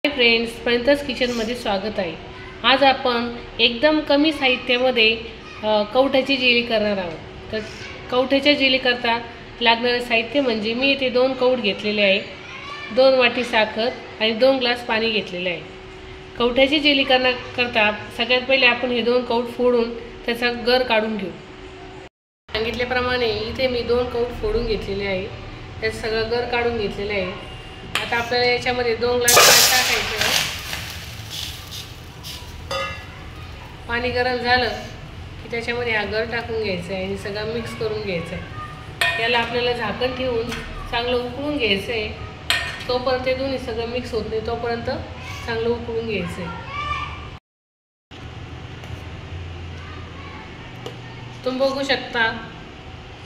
Friends, प्रणिताज किचनमध्ये स्वागत आहे। आज आपण एकदम कमी साहित्यामध्ये कवठ्याची जेली करणार आहोत। तर कवठ्याच्या जेली करता लागणारे साहित्य म्हणजे मी इथे 2 कवठ घेतलेले आहे, 2 वाटी साखर आणि 2 ग्लास पाणी घेतलेले आहे। कवठ्याची जेली करता सगळ्यात पहिले आपण हे 2 कवठ फोडून त्याचा गर काढून घेऊ। सांगितल्याप्रमाणे इथे मी 2 कवठ फोडून घेतलेले आहे, त्याचा सगळं गर काढून घेतलेले आहे। आता आपल्याला याच्यामध्ये 2 ग्लास पाणी टाकायचं आहे। पाणी गरम झालं की त्याच्यामध्ये हा गर टाकून घ्यायचा आहे आणि सगळं मिक्स करून घ्यायचं आहे। याला आपल्याला झाकण ठेवून चांगलं उकळून घ्यायचं आहे। तोपर्यंत ते दोन्ही सगळं मिक्स होत नाही तोपर्यंत चांगलं उकळून घ्यायचं आहे। तुम्ही बघू शकता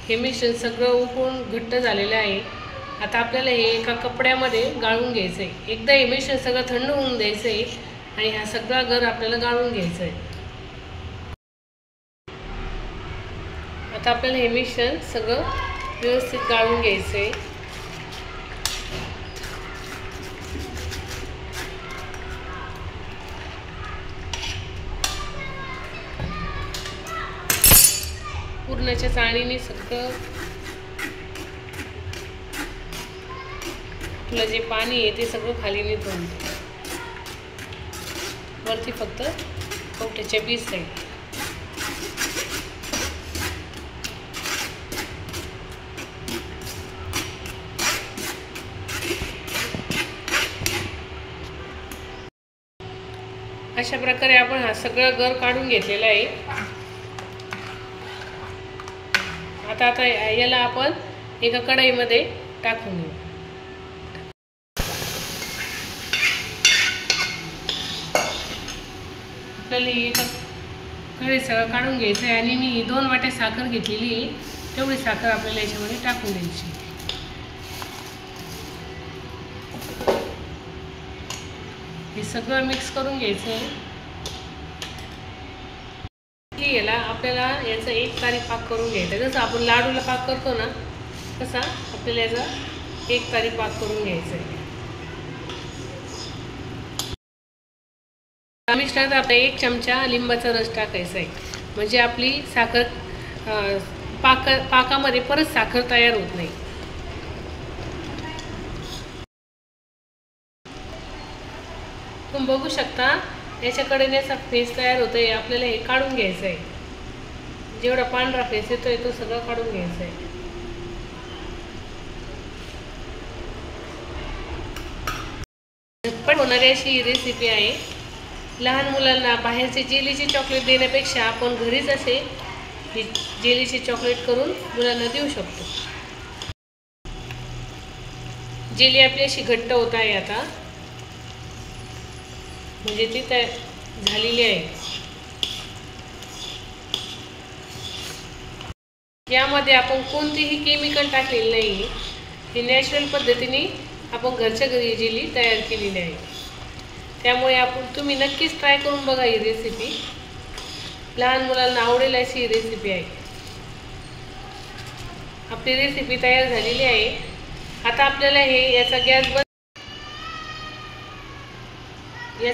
हे मिश्रण सगळं उकळून घट्ट झालेलं आहे। आता आपल्याला हे एका कपड्यामध्ये गाळून घ्यायचं आहे। एकदा हे मिश्रण सगळं थंड होऊन द्यायचं आहे आणि हा सगळा गर आपल्याला गाळून घ्यायचा आहे। आता आपल्याला हे मिश्रण सगळं व्यवस्थित गाळून घ्यायचं आहे। पूर्णाच्या चाळणीने सगळं आपलं जे पाणी आहे ते सगळं खाली निथळून वरती फक्त कवठ्याच्या पीस आहे। अशा प्रकारे आपण हा सगळा गर काढून घेतलेला आहे। आता याला आपण एका कढईमध्ये टाकून घेऊ। आपल्याला एका कढईत सगळं काढून घ्यायचं आहे आणि मी 2 वाट्या साखर घेतलेली आहे, तेवढी साखर आपल्याला याच्यामध्ये टाकून द्यायची। हे सगळं मिक्स करून घ्यायचं आहे। याला आपल्याला याचा एक तारी पाक करून घ्यायचा। जसं आपण लाडूला पाक करतो ना तसा आपल्याला याचा एक तारी पाक करून घ्यायचा आहे। मिश्रणात आपल्याला 1 चमचा लिंबाचा रस टाकायचा आहे, म्हणजे आपली साखर पाकामध्ये परत साखर तयार होत नाही। तुम्ही बघू शकता याच्याकडे याचा फेस तयार होतोय, आपल्याला हे काढून घ्यायचं आहे। जेवढा पांढरा फेस येतोय तो सगळं काढून घ्यायचा आहे। झटपट होणारी अशी रेसिपी आहे। लहान मुलांना बाहेरचे जेलीचे चॉकलेट देण्यापेक्षा आपण घरीच असे जेलीचे चॉकलेट करून मुलांना देऊ शकतो। जेली आपली अशी घट्ट होत आहे आता, म्हणजे ती तयार झालेली आहे। यामध्ये आपण कोणतेही केमिकल टाकलेले नाही, ही नॅचरल पद्धतीने आपण घरच्या घरी जेली तयार केलेली आहे। त्यामुळे तुम्ही नक्कीच ट्राय करून बघा ही रेसिपी, लहान मुलांना आवडेल अशी ही रेसिपी आहे। आपली रेसिपी तयार झालेली आहे। आता आपल्याला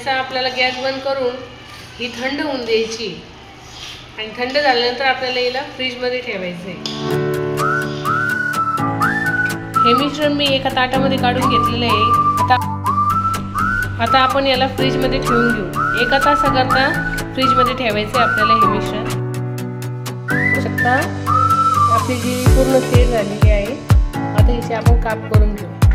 आपल्याला गॅस बंद करून ही थंड होऊन द्यायची आणि थंड झाल्यानंतर आपल्याला याला फ्रीजमध्ये ठेवायचं आहे। हे मिश्रण मी एका ताटामध्ये काढून घेतलेलं आहे। आता आपण याला फ्रीजमध्ये ठेवून घेऊ। 1 तासाकरता फ्रीजमध्ये ठेवायचं आहे आपल्याला हे मिश्रण। बघू शकता आपली जी पूर्ण सेट झालेली आहे। आता हिचे आपण काप करून घेऊ।